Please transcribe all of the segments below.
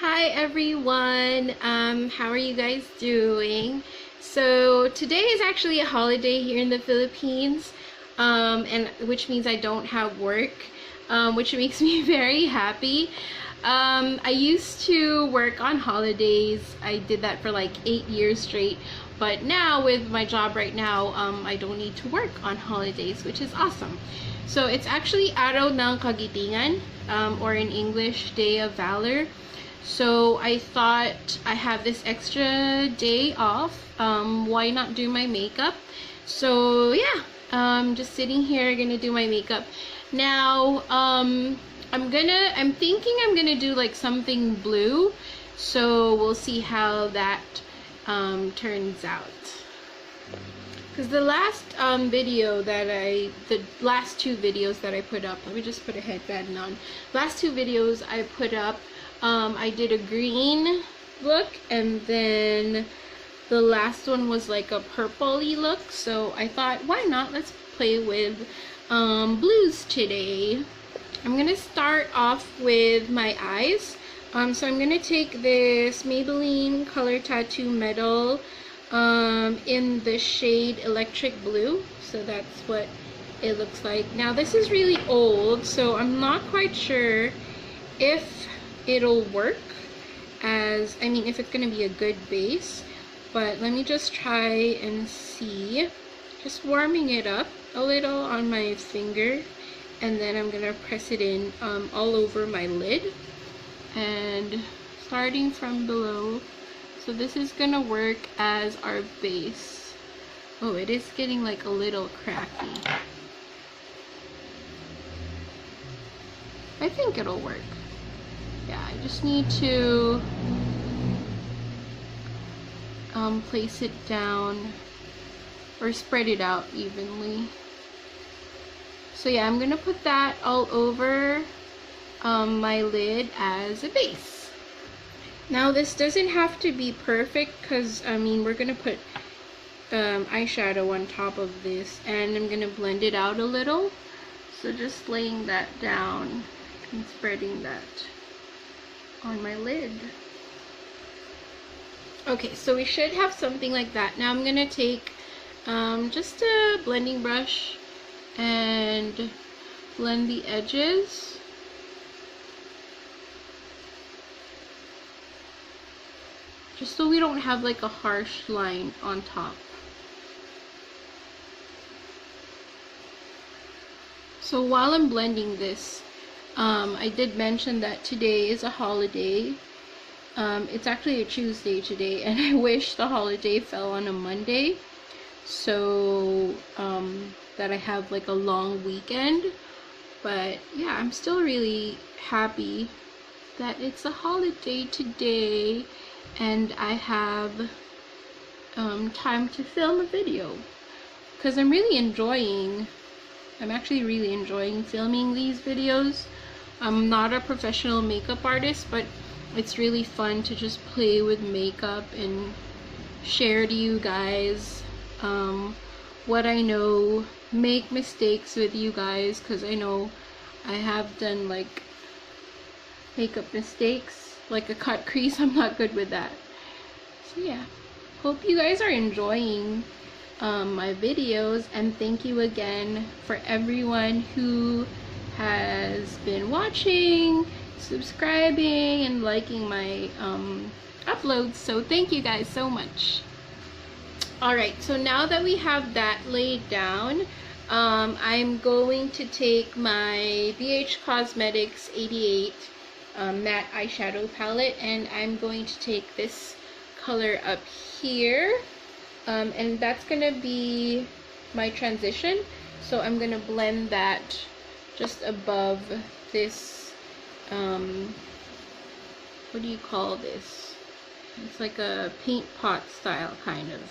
Hi everyone, how are you guys doing? So today is actually a holiday here in the Philippines, and which means I don't have work, which makes me very happy. I used to work on holidays. I did that for like 8 years straight, but now with my job right now, I don't need to work on holidays, which is awesome. So it's actually Araw ng Kagitingan, or in English, Day of Valor. So I thought I have this extra day off, why not do my makeup? So yeah, just sitting here gonna do my makeup. Now, I'm thinking I'm gonna do like something blue, so we'll see how that turns out. Because the last the last two videos that I put up, let me just put a headband on. Last two videos I put up, I did a green look, and then the last one was like a purpley look, so I thought, why not, let's play with blues today. I'm gonna start off with my eyes. So I'm gonna take this Maybelline Color Tattoo Metal in the shade Electric Blue. So that's what it looks like. Now this is really old, so I'm not quite sure if it'll work as, I mean, if it's gonna be a good base, but let me just try and see. Just warming it up a little on my finger, and then I'm gonna press it in all over my lid, and starting from below. So this is gonna work as our base. Oh, it is getting like a little cracky. I think it'll work. Yeah, I just need to place it down or spread it out evenly. So yeah, I'm gonna put that all over my lid as a base. Now this doesn't have to be perfect, because I mean, we're gonna put eyeshadow on top of this, and I'm gonna blend it out a little. So just laying that down and spreading that on my lid. Okay, so we should have something like that. Now I'm gonna take just a blending brush and blend the edges. Just so we don't have like a harsh line on top. So while I'm blending this, I did mention that today is a holiday. It's actually a Tuesday today, and I wish the holiday fell on a Monday, so that I have like a long weekend. But yeah, I'm still really happy that it's a holiday today, and I have time to film a video, because I'm actually really enjoying filming these videos. I'm not a professional makeup artist, but it's really fun to just play with makeup and share to you guys what I know, make mistakes with you guys, because I know I have done like makeup mistakes, like a cut crease. I'm not good with that. So yeah, hope you guys are enjoying my videos, and thank you again for everyone who has been watching, subscribing, and liking my uploads. So thank you guys so much. Alright, so now that we have that laid down, I'm going to take my BH Cosmetics 88 matte eyeshadow palette, and I'm going to take this color up here, and that's gonna be my transition. So I'm gonna blend that just above this, what do you call this? It's like a paint pot style kind of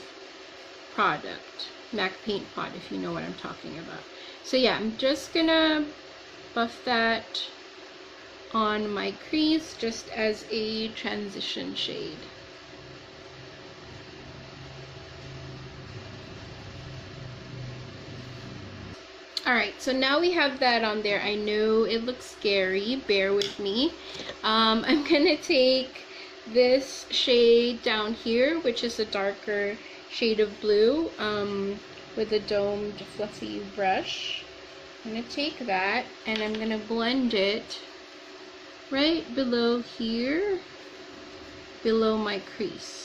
product, MAC paint pot, if you know what I'm talking about. So yeah, I'm just gonna buff that on my crease just as a transition shade. Alright, so now we have that on there. I know it looks scary, bear with me. I'm gonna take this shade down here, which is a darker shade of blue, with a domed fluffy brush. I'm gonna take that and I'm gonna blend it right below here, below my crease.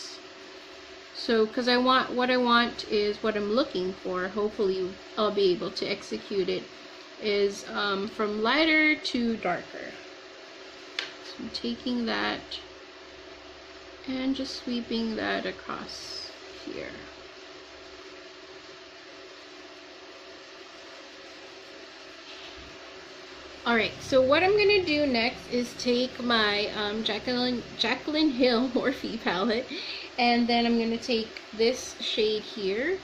So, because what I want is what I'm looking for, hopefully I'll be able to execute it, is from lighter to darker. So I'm taking that and just sweeping that across here. Alright, so what I'm going to do next is take my Jaclyn Hill Morphe palette, and then I'm going to take this shade here.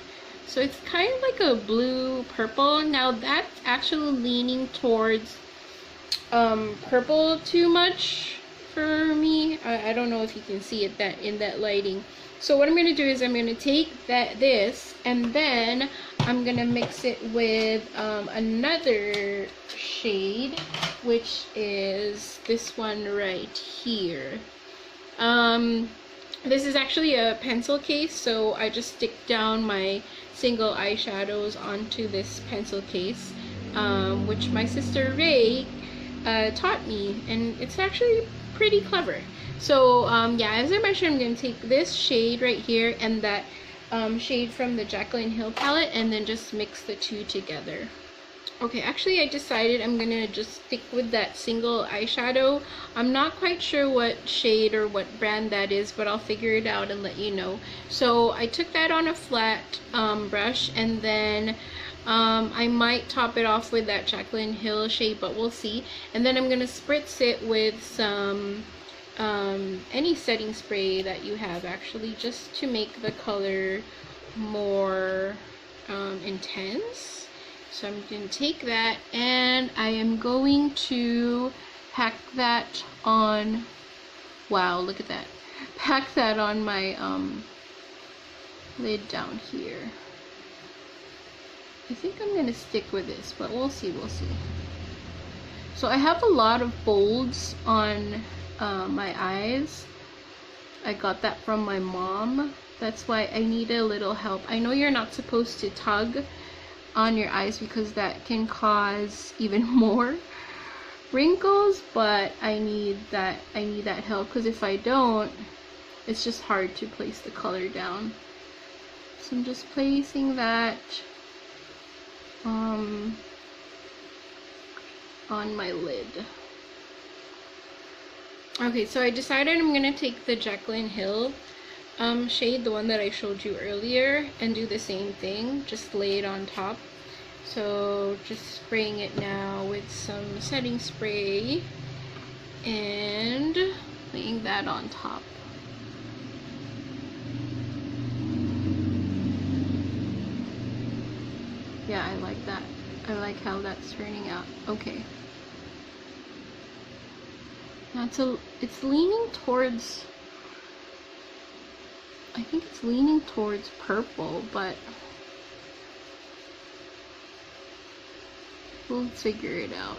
So it's kind of like a blue purple. Now that's actually leaning towards purple too much for me. I don't know if you can see it in that lighting. So what I'm going to do is I'm going to take this and then I'm going to mix it with another shade, which is this one right here. This is actually a pencil case, so I just stick down my single eyeshadows onto this pencil case, which my sister Ray taught me, and it's actually pretty clever. So yeah, as I mentioned, I'm going to take this shade right here and that shade from the Jaclyn Hill palette and then just mix the two together. Okay, actually I decided I'm gonna just stick with that single eyeshadow. I'm not quite sure what shade or what brand that is, but I'll figure it out and let you know. So I took that on a flat brush, and then I might top it off with that Jaclyn Hill shade, but we'll see. And then I'm gonna spritz it with some any setting spray that you have, actually, just to make the color more intense. So I'm going to take that and I am going to pack that on, wow, look at that, pack that on my lid down here. I think I'm going to stick with this, but we'll see, So I have a lot of folds on my eyes. I got that from my mom. That's why I need a little help. I know you're not supposed to tug on your eyes because that can cause even more wrinkles, but I need that help, because if I don't, it's just hard to place the color down. So I'm just placing that on my lid. Okay, so I decided I'm gonna take the Jaclyn Hill shade, the one that I showed you earlier, and do the same thing, just lay it on top. So just spraying it now with some setting spray and laying that on top. Yeah, I like that. I like how that's turning out. Okay. It's leaning towards, I think it's leaning towards purple, but we'll figure it out.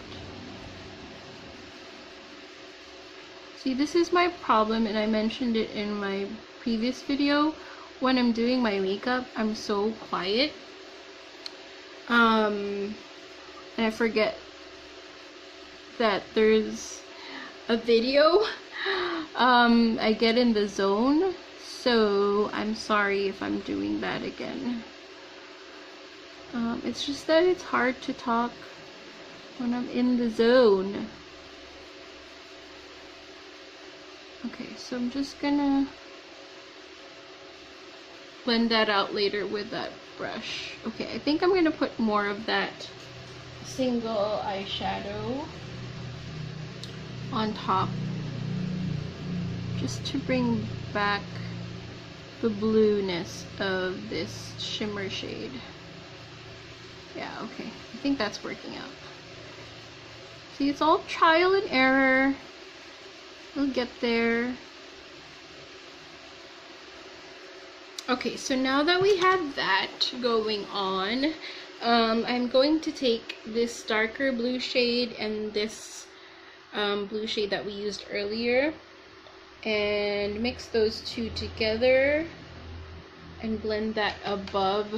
See, this is my problem, and I mentioned it in my previous video. When I'm doing my makeup, I'm so quiet. And I forget that there's a video. I get in the zone, so I'm sorry if I'm doing that again. It's just that it's hard to talk when I'm in the zone. Okay, so I'm just gonna blend that out later with that brush. Okay, I think I'm gonna put more of that single eyeshadow on top, just to bring back the blueness of this shimmer shade. Yeah, okay, I think that's working out. See, it's all trial and error. We'll get there. Okay, so now that we have that going on, I'm going to take this darker blue shade and this blue shade that we used earlier and mix those two together and blend that above.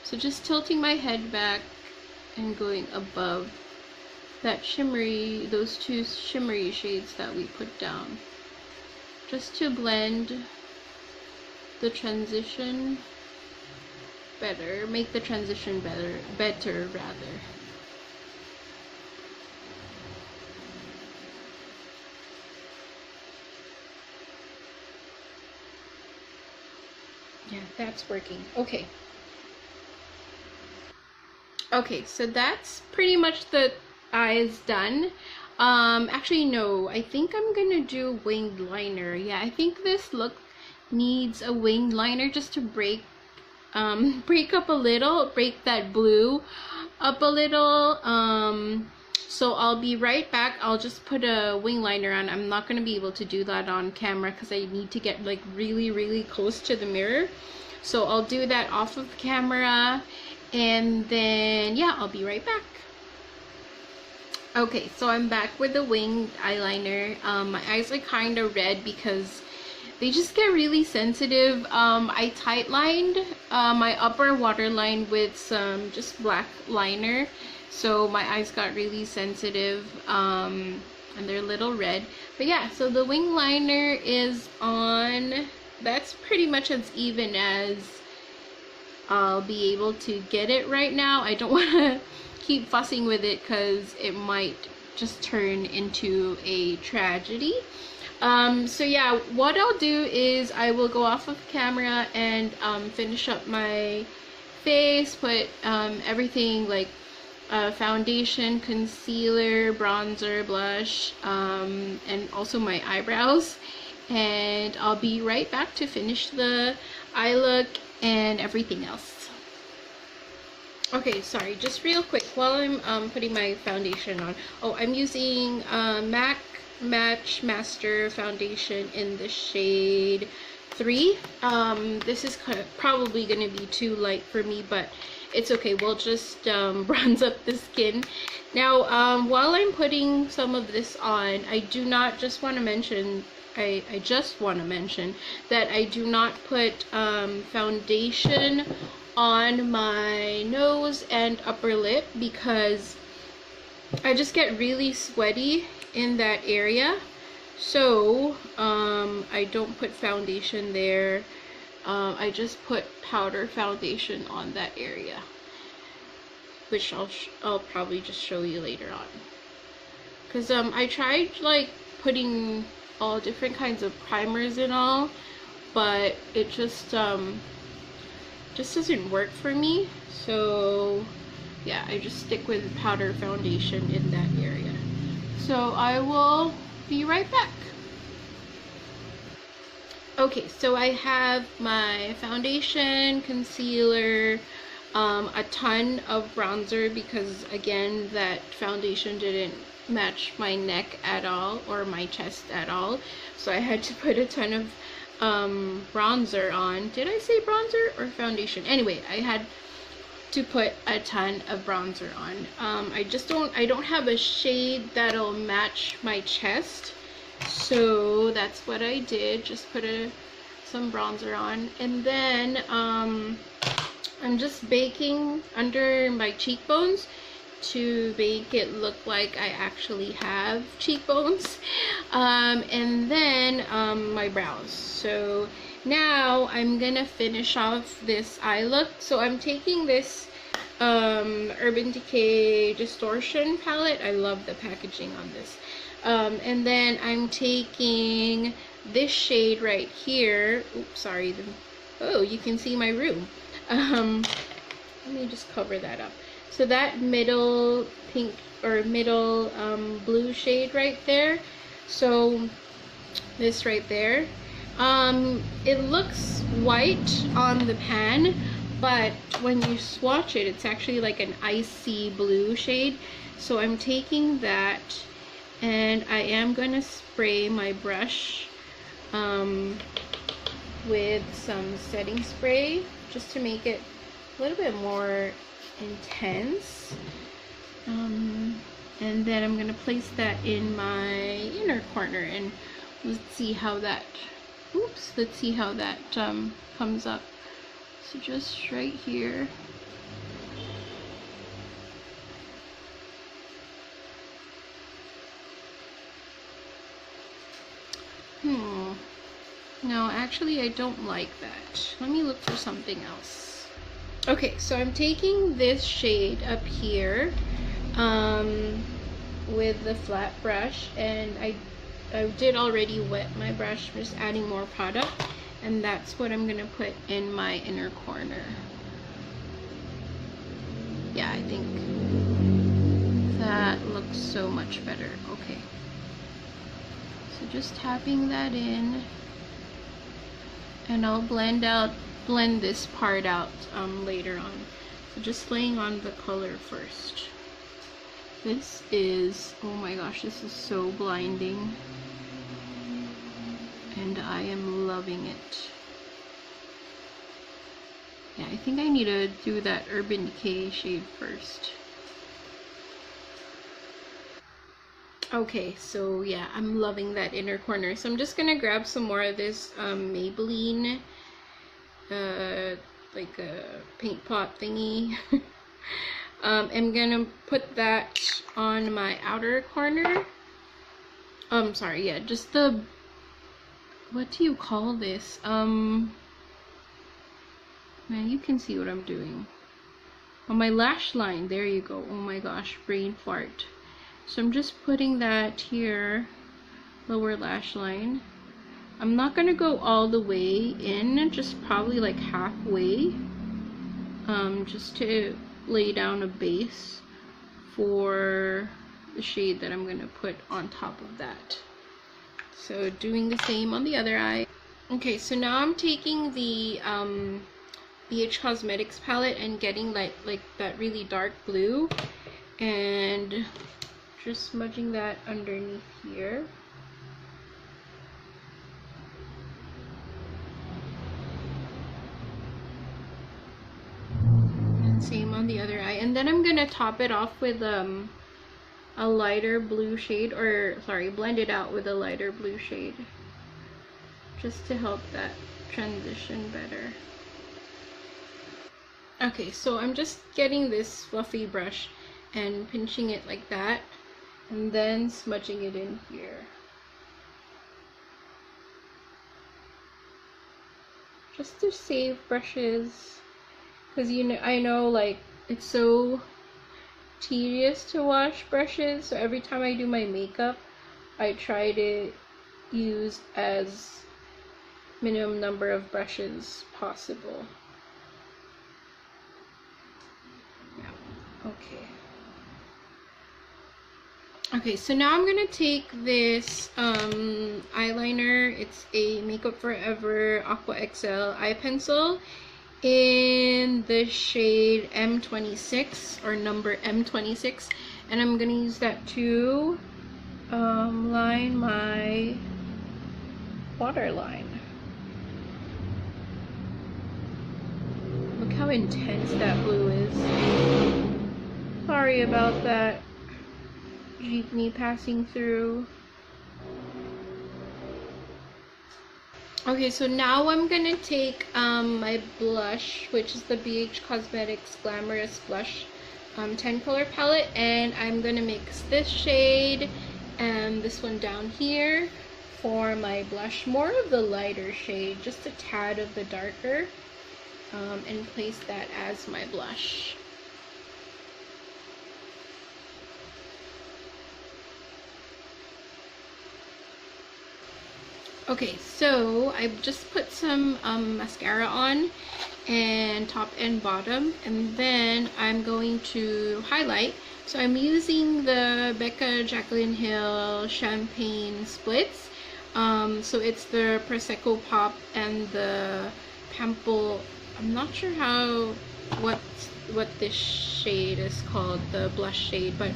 So just tilting my head back and going above that shimmery, those two shimmery shades that we put down, just to blend the transition better, make the transition better rather. Yeah, that's working. Okay. Okay, so that's pretty much the eyes done. Actually no, I think I'm gonna do winged liner. Yeah, I think this look needs a winged liner just to break up a little, break that blue up a little. So I'll be right back. I'll just put a wing liner on. I'm not gonna be able to do that on camera because I need to get like really close to the mirror. So I'll do that off of camera, and then yeah, I'll be right back. Okay, so I'm back with the winged eyeliner. My eyes are kind of red because they just get really sensitive. I tight-lined my upper waterline with some just black liner, so my eyes got really sensitive, and they're a little red. But yeah, so the wing liner is on. That's pretty much as even as I'll be able to get it right now. I don't want to keep fussing with it because it might just turn into a tragedy. So yeah, what I'll do is I will go off of camera and finish up my face, put everything like foundation, concealer, bronzer, blush, and also my eyebrows, and I'll be right back to finish the eye look and everything else. Okay, sorry, just real quick while I'm putting my foundation on. Oh, I'm using MAC Matchmaster foundation in the shade 3. This is probably going to be too light for me, but it's okay. We'll just bronze up the skin. Now, while I'm putting some of this on, I do not just want to mention, I just want to mention that I do not put foundation on my nose and upper lip because I just get really sweaty in that area. So I don't put foundation there. I just put powder foundation on that area, which I'll probably just show you later on, because I tried like putting all different kinds of primers and all, but it just doesn't work for me. So yeah, I just stick with powder foundation in that area. So I will be right back. Okay, so I have my foundation, concealer, a ton of bronzer because again that foundation didn't match my neck at all or my chest at all, so I had to put a ton of bronzer on. Did I say bronzer or foundation? Anyway, I had to put a ton of bronzer on. I don't have a shade that'll match my chest, so that's what I did, just put some bronzer on. And then I'm just baking under my cheekbones to make it look like I actually have cheekbones, and then my brows. So now I'm gonna finish off this eye look. So I'm taking this Urban Decay Distortion palette. I love the packaging on this. And then I'm taking this shade right here. Oops, sorry. Oh, you can see my room. Let me just cover that up. So that middle pink or middle blue shade right there. So this right there. It looks white on the pan, but when you swatch it, it's actually like an icy blue shade. So I'm taking that, and I am gonna spray my brush with some setting spray just to make it a little bit more intense. And then I'm gonna place that in my inner corner, and let's see how that comes up. So just right here. No, actually I don't like that. Let me look for something else. Okay, so I'm taking this shade up here with the flat brush, and I did already wet my brush, just adding more product, and that's what I'm gonna put in my inner corner. Yeah, I think that looks so much better. Okay, so just tapping that in, and I'll blend this part out later on. So just laying on the color first. This is, oh my gosh, this is so blinding, and I am loving it. Yeah, I think I need to do that Urban Decay shade first. Okay, so yeah, I'm loving that inner corner. So I'm just gonna grab some more of this Maybelline like a paint pot thingy. I'm gonna put that on my outer corner. Sorry, yeah, just the, what do you call this? Man, you can see what I'm doing. On my lash line, there you go. Oh my gosh, brain fart. So I'm just putting that here, lower lash line. I'm not gonna go all the way in, just probably like halfway, just to lay down a base for the shade that I'm gonna put on top of that. So doing the same on the other eye. Okay, so now I'm taking the BH Cosmetics palette and getting like that really dark blue, and just smudging that underneath here. And same on the other eye. And then I'm gonna top it off with a lighter blue shade, or sorry, blend it out with a lighter blue shade, just to help that transition better. Okay, so I'm just getting this fluffy brush and pinching it like that, and then smudging it in here. Just to save brushes, because I know like it's so tedious to wash brushes, so every time I do my makeup I try to use as minimum number of brushes possible. Yeah. Okay, so now I'm gonna take this eyeliner. It's a Makeup Forever Aqua XL eye pencil in the shade M26, or number M26, and I'm gonna use that to line my waterline. Look how intense that blue is. Sorry about that jeepney passing through. Okay, so now I'm gonna take my blush, which is the BH Cosmetics Glamorous Blush 10 color palette, and I'm gonna mix this shade and this one down here for my blush, more of the lighter shade, just a tad of the darker, and place that as my blush. Okay, so I've just put some mascara on, and top and bottom, and then I'm going to highlight. So I'm using the Becca Jaclyn Hill Champagne Splits. So it's the Prosecco Pop and the Pample. I'm not sure what this shade is called, the blush shade, but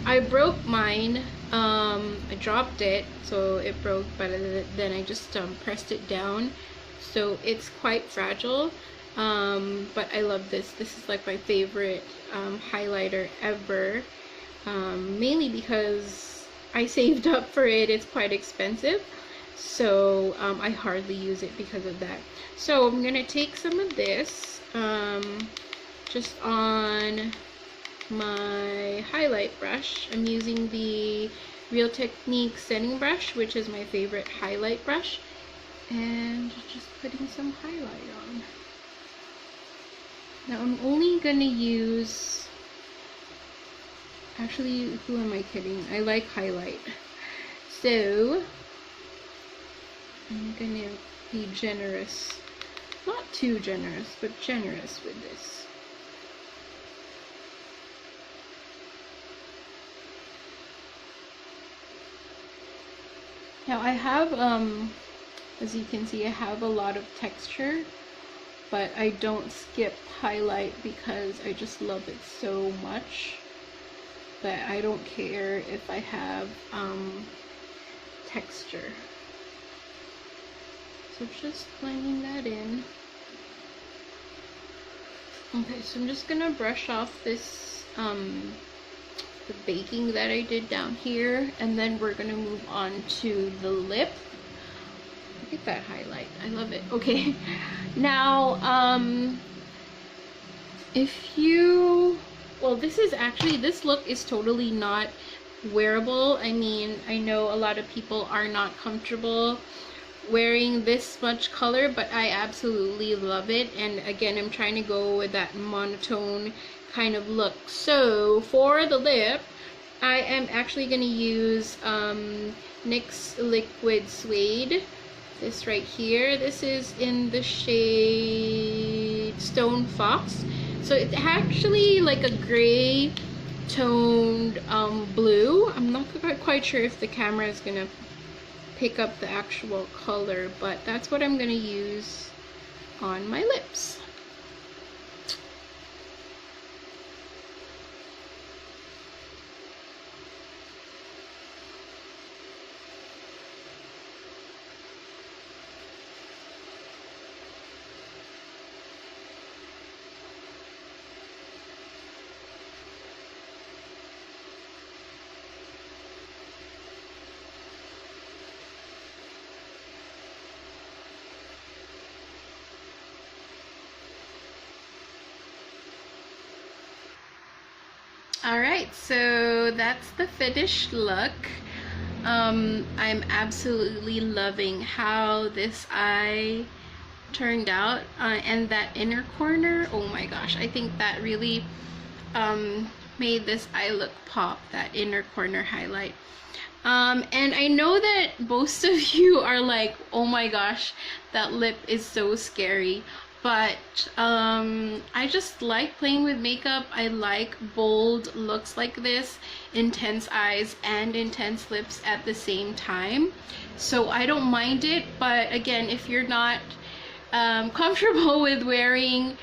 I broke mine. I dropped it, so it broke, but then I just pressed it down, so it's quite fragile. But I love this. This is like my favorite highlighter ever, mainly because I saved up for it. It's quite expensive, so I hardly use it because of that. So I'm gonna take some of this just on my highlight brush. I'm using the Real Technique setting brush, which is my favorite highlight brush, and just putting some highlight on. Now I'm only gonna use, actually, who am I kidding? I like highlight. So I'm gonna be generous. Not too generous, but generous with this. Now I have, as you can see, I have a lot of texture, but I don't skip highlight because I just love it so much that I don't care if I have texture. So just blending that in. Okay, so I'm just gonna brush off this the baking that I did down here, and then we're gonna move on to the lip. Look at that highlight, I love it. Okay, now if you, well, this is actually, this look is totally not wearable. I mean, I know a lot of people are not comfortable wearing this much color, but I absolutely love it. And again, I'm trying to go with that monotone kind of look. So for the lip, I am actually going to use NYX Liquid Suede. This right here, this is in the shade Stone Fox. So it's actually like a gray toned blue. I'm not quite sure if the camera is gonna pick up the actual color, but that's what I'm gonna use on my lips. Alright, so that's the finished look. I'm absolutely loving how this eye turned out, and that inner corner, oh my gosh, I think that really made this eye look pop, that inner corner highlight. And I know that most of you are like, oh my gosh, that lip is so scary. But I just like playing with makeup. I like bold looks like this, intense eyes and intense lips at the same time. So I don't mind it, but again, if you're not comfortable with wearing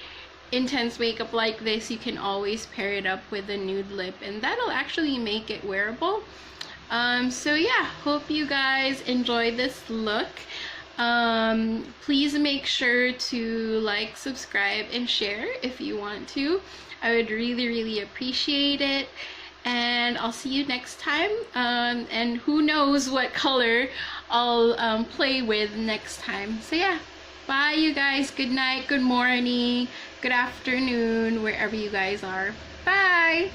intense makeup like this, you can always pair it up with a nude lip, and that'll actually make it wearable. So yeah, hope you guys enjoyed this look. Please make sure to like, subscribe, and share if you want to. I would really appreciate it, and I'll see you next time. And who knows what color I'll play with next time. So yeah, bye you guys. Good night, good morning, good afternoon, wherever you guys are. Bye.